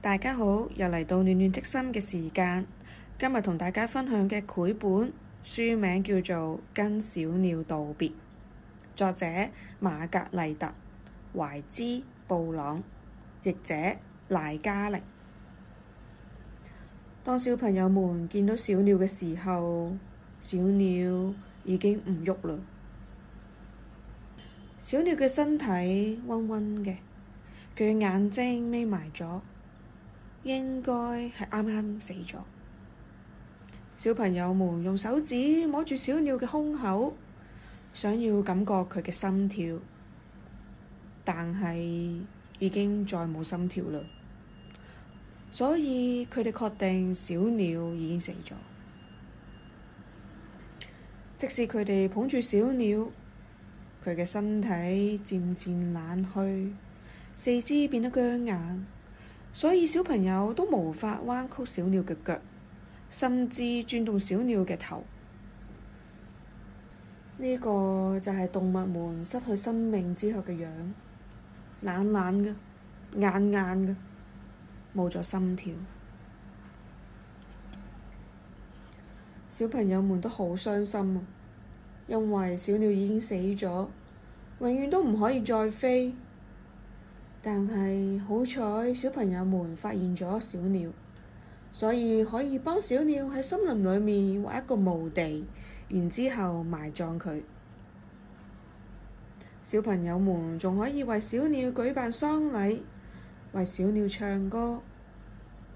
大家好，又嚟到暖暖的心嘅時間。今日同大家分享嘅繪本書名叫做《跟小鳥道別》，作者瑪格麗特·懷茲布朗，譯者賴嘉玲。當小朋友們見到小鳥嘅時候，小鳥已經唔喐啦。小鳥嘅身體暈暈嘅，佢嘅眼睛眯埋咗，應該係啱啱死咗。小朋友們用手指摸住小鳥嘅胸口，想要感覺佢嘅心跳，但係已經再冇心跳啦。所以佢哋確定小鳥已經死咗。即使佢哋捧住小鳥，佢嘅身體漸漸冷去，四肢變得僵硬，所以小朋友都無法彎曲小鳥嘅腳，甚至轉動小鳥嘅頭。呢個就係動物們失去生命之後嘅樣，冷冷嘅，硬硬嘅，冇咗心跳。小朋友們都好傷心啊，因為小鳥已經死咗，永遠都唔可以再飛。但係好彩，小朋友們發現咗小鳥，所以可以幫小鳥喺森林裏面挖一個墓地，然之後埋葬佢。小朋友們仲可以為小鳥舉辦喪禮，為小鳥唱歌，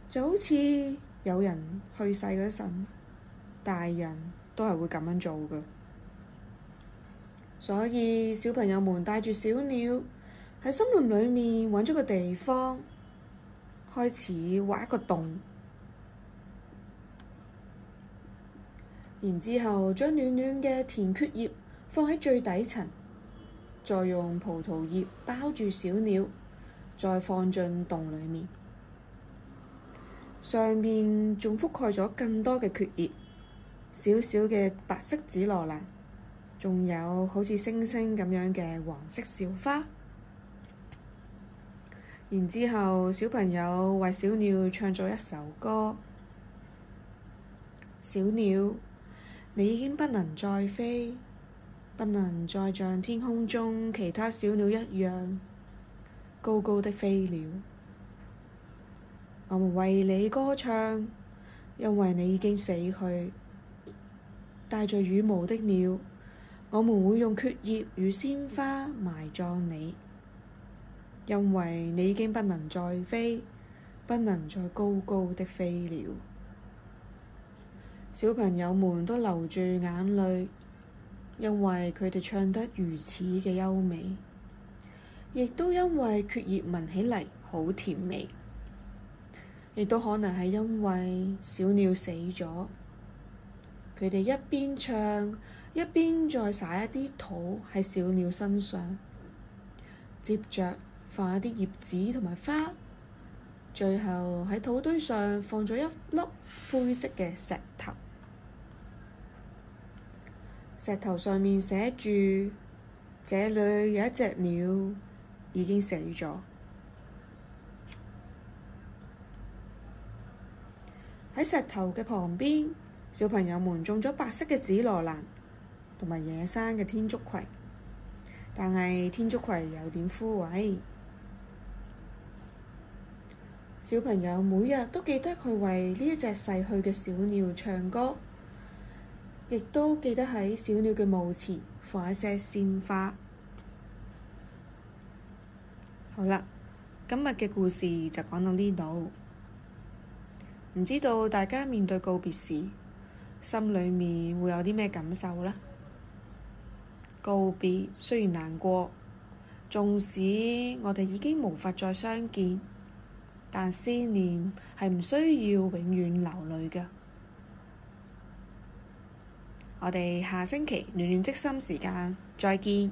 就好似有人去世嗰陣，大人都係會咁樣做㗎。所以小朋友們帶住小鳥喺森林裏面揾咗個地方，開始挖一個洞，然之後將暖暖嘅甜蕨葉放喺最底層，再用葡萄葉包住小鳥，再放進洞裡面。上面仲覆蓋咗更多嘅蕨葉，小小嘅白色紫羅蘭，仲有好似星星咁樣嘅黃色小花。然之後，小朋友為小鳥唱咗一首歌：小鳥，你已經不能再飛，不能再像天空中其他小鳥一樣高高的飛了。我們為你歌唱，因為你已經死去。帶着羽毛的鳥，我們會用蕨葉與鮮花埋葬你，因為你已經不能再飛，不能再高高的飛了。小朋友們都流住眼淚，因為佢哋唱得如此嘅優美，亦都因為蕨葉聞起嚟好甜美，亦都可能係因為小鳥死咗，佢哋一邊唱一邊再撒一啲土喺小鳥身上，接着放一啲葉子同埋花，最後喺土堆上放咗一粒灰色嘅石頭。石頭上面寫住：這裏有一隻鳥已經死咗。喺石頭嘅旁邊，小朋友們種咗白色嘅紫羅蘭同埋野生嘅天竺葵，但係天竺葵有點枯萎。小朋友每日都記得去為呢一隻逝去嘅小鳥唱歌，亦都記得喺小鳥嘅墓前放一些鮮花。好啦，今日嘅故事就講到呢度。唔知道大家面對告別時，心裡面會有啲咩感受呢？告別雖然難過，縱使我哋已經無法再相見，但思念係唔需要永遠流淚㗎。我哋下星期暖暖的心時間再見。